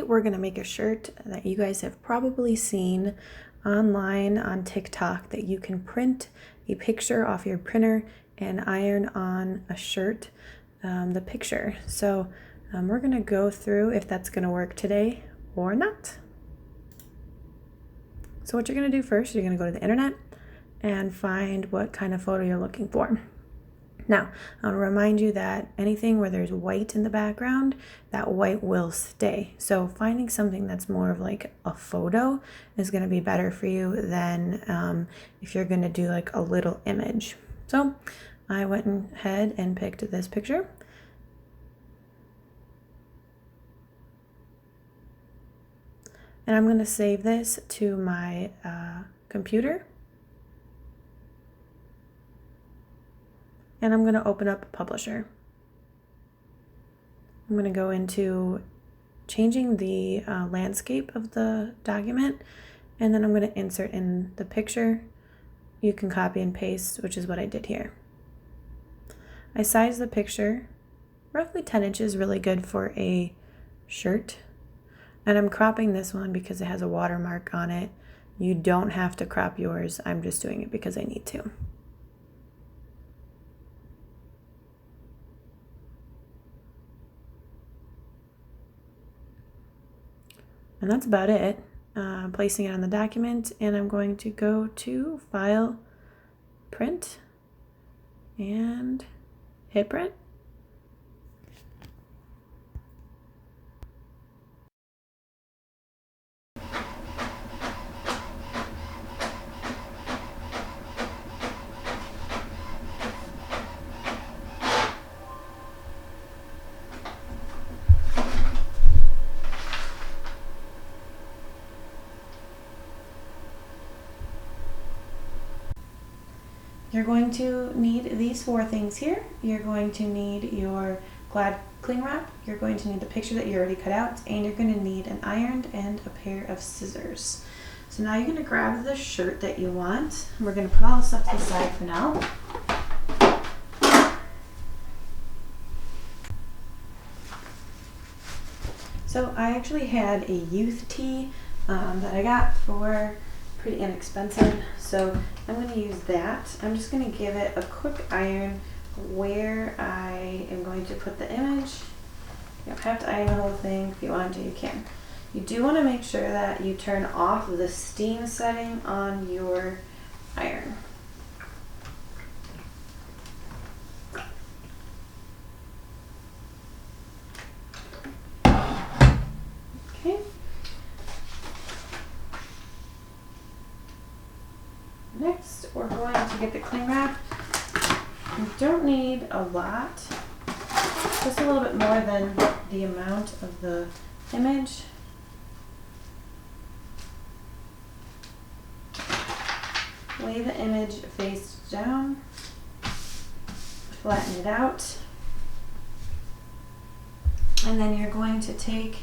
we're gonna make a shirt that you guys have probably seen online on TikTok, that you can print a picture off your printer and iron on a shirt, the picture. So we're gonna go through if that's gonna work today or not. So what you're gonna do first, you're gonna go to the internet and find what kind of photo you're looking for. Now, I want to remind you that anything where there's white in the background, that white will stay. So finding something that's more of like a photo is going to be better for you than if you're going to do like a little image. So I went ahead and picked this picture. And I'm going to save this to my computer. And I'm going to open up Publisher. I'm going to go into changing the landscape of the document, and then I'm going to insert in the picture. You can copy and paste, which is what I did here. I sized the picture, roughly 10 inches, really good for a shirt. And I'm cropping this one because it has a watermark on it. You don't have to crop yours. I'm just doing it because I need to. And that's about it. Placing it on the document, and I'm going to go to File, Print, and hit print. You're going to need these 4 things here. You're going to need your Glad cling wrap, you're going to need the picture that you already cut out, and you're going to need an iron and a pair of scissors. So now you're going to grab the shirt that you want. We're going to put all the stuff to the side for now. So I actually had a youth tee that I got for pretty inexpensive, so I'm going to use that. I'm just going to give it a quick iron where I am going to put the image. You don't have to iron the whole thing. If you want to, you can. You do want to make sure that you turn off the steam setting on your iron. Okay. Next, we're going to get the cling wrap. You don't need a lot, just a little bit more than the amount of the image. Lay the image face down, flatten it out, and then you're going to take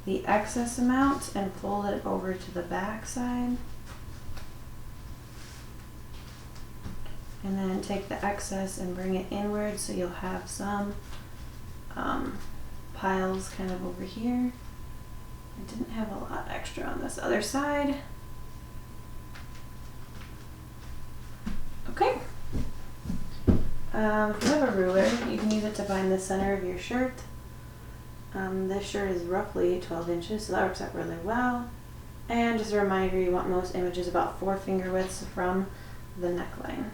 the excess amount and fold it over to the back side. And then take the excess and bring it inward, so you'll have some piles kind of over here. I didn't have a lot extra on this other side. Okay. If you have a ruler, you can use it to find the center of your shirt. This shirt is roughly 12 inches, so that works out really well. And just a reminder, you want most images about 4 finger widths from the neckline.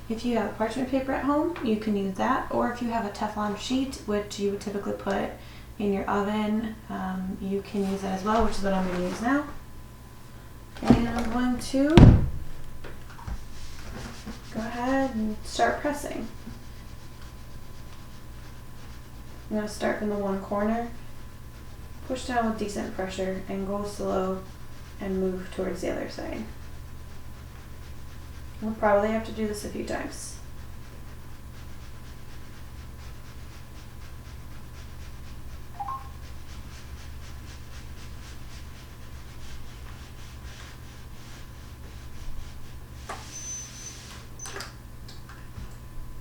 If you have parchment paper at home, you can use that, or if you have a Teflon sheet, which you would typically put in your oven, you can use that as well, which is what I'm going to use now. And I'm going to go ahead and start pressing. I'm going to start from the one corner, push down with decent pressure, and go slow and move towards the other side. We'll probably have to do this a few times.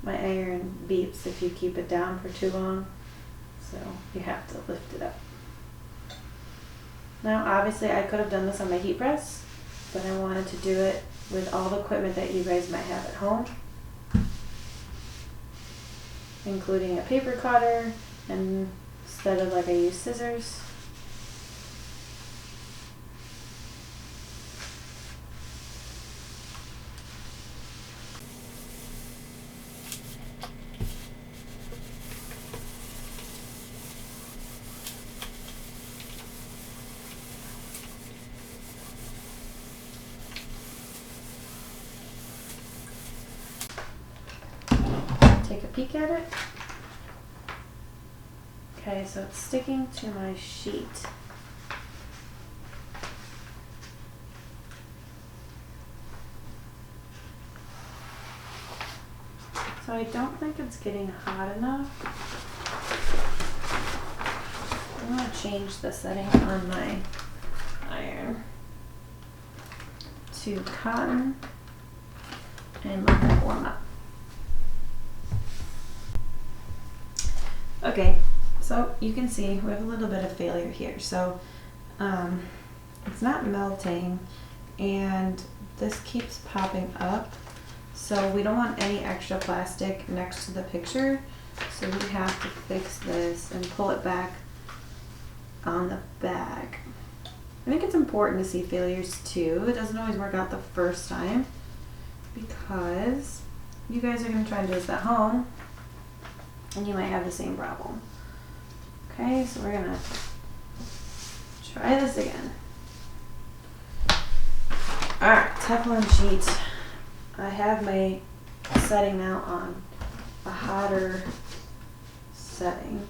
my iron beeps if you keep it down for too long, so you have to lift it up. Now obviously I could have done this on my heat press, but I wanted to do it with all the equipment that you guys might have at home, including a paper cutter, and instead of like I use scissors. Take a peek at it. Okay, so it's sticking to my sheet. So I don't think it's getting hot enough. I'm going to change the setting on my iron to cotton and let that warm up. Okay, so you can see we have a little bit of failure here. So it's not melting and this keeps popping up. So we don't want any extra plastic next to the picture. So we have to fix this and pull it back on the bag. I think it's important to see failures too. It doesn't always work out the first time because you guys are going to try and do this at home and you might have the same problem. Okay, so we're going to try this again. Alright, Teflon sheet. I have my setting now on a hotter setting.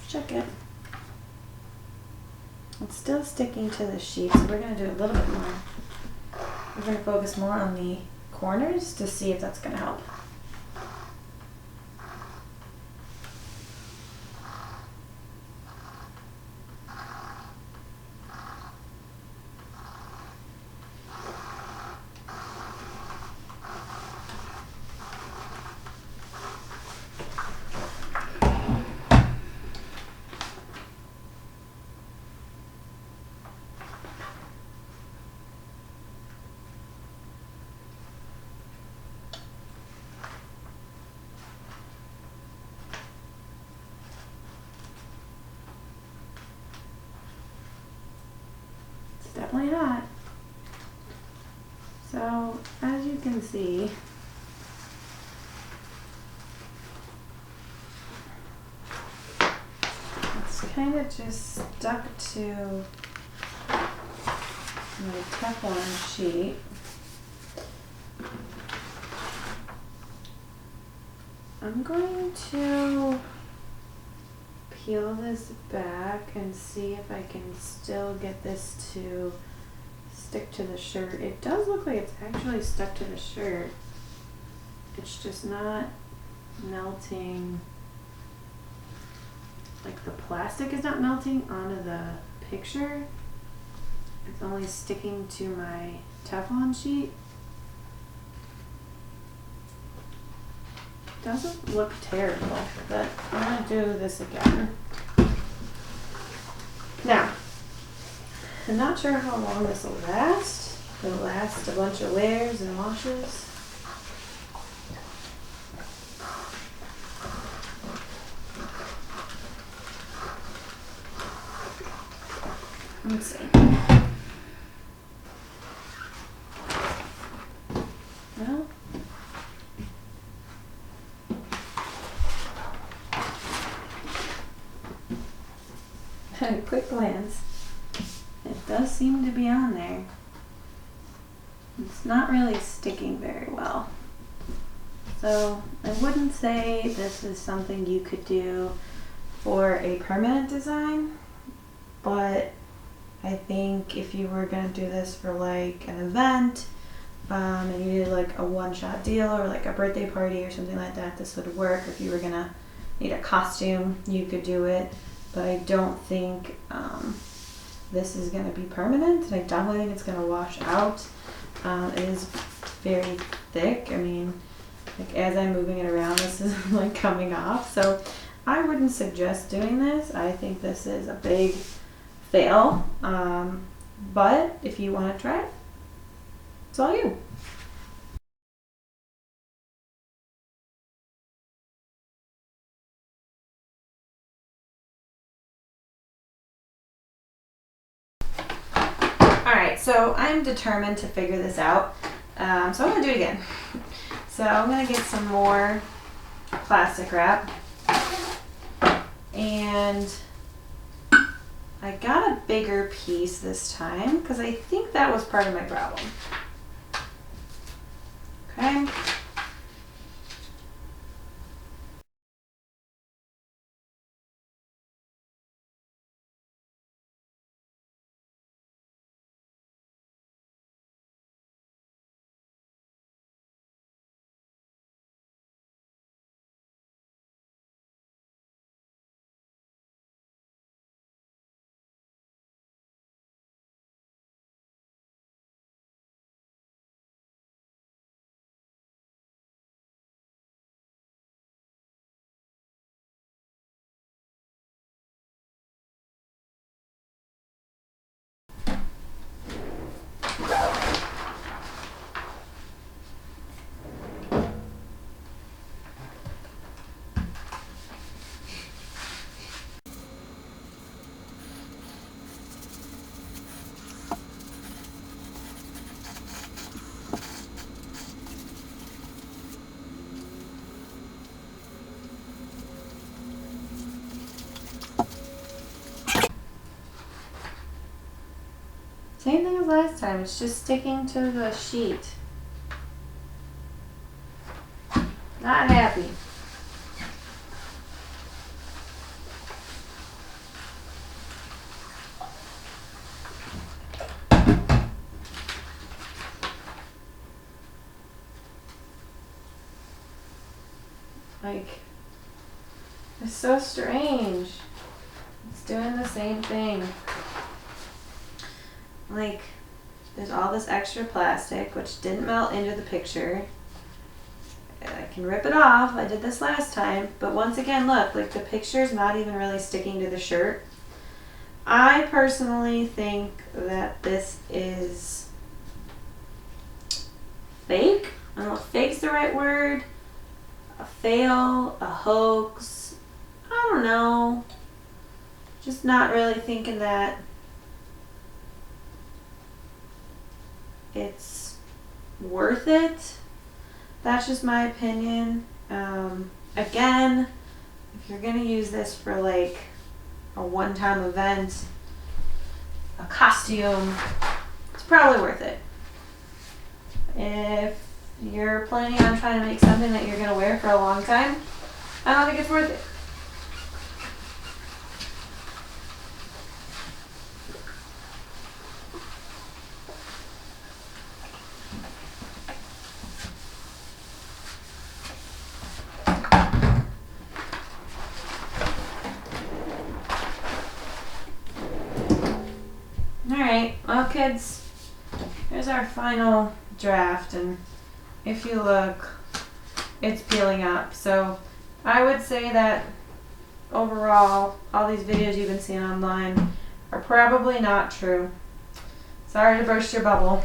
Check it. It's still sticking to the sheet, so we're going to do a little bit more. We're going to focus more on the corners to see if that's going to help. Definitely hot. So as you can see, it's kind of just stuck to my Teflon sheet. I'm going to peel this back and see if I can still get this to stick to the shirt. It does look like it's actually stuck to the shirt. It's just not melting. Like the plastic is not melting onto the picture. It's only sticking to my Teflon sheet. Doesn't look terrible, but I'm gonna do this again. Now, I'm not sure how long this will last. It'll last a bunch of wears and washes. Let's see. Well, at a quick glance, it does seem to be on there. It's not really sticking very well. So I wouldn't say this is something you could do for a permanent design, but I think if you were gonna do this for like an event, and you needed like a one-shot deal or like a birthday party or something like that, this would work. If you were gonna need a costume, you could do it, but I don't think this is gonna be permanent, and I definitely think it's gonna wash out. It is very thick. I mean, like as I'm moving it around, this is like coming off, so I wouldn't suggest doing this. I think this is a big fail, but if you want to try it, it's all you. Alright, so I'm determined to figure this out, so I'm going to do it again. So I'm going to get some more plastic wrap, and I got a bigger piece this time because I think that was part of my problem. Okay. Same thing as last time, it's just sticking to the sheet. Not happy. Like, it's so strange. It's doing the same thing. Like, there's all this extra plastic which didn't melt into the picture. I can rip it off. I did this last time, but once again, look, like the picture's not even really sticking to the shirt. I personally think that this is fake. I don't know if fake's the right word. A fail, a hoax. I don't know. Just not really thinking that it's worth it. That's just my opinion. Again, if you're gonna use this for like a one-time event, a costume, it's probably worth it. If you're planning on trying to make something that you're gonna wear for a long time, I don't think it's worth it. Alright, well kids, here's our final draft, and if you look, it's peeling up. So I would say that overall, all these videos you've been seeing online are probably not true. Sorry to burst your bubble.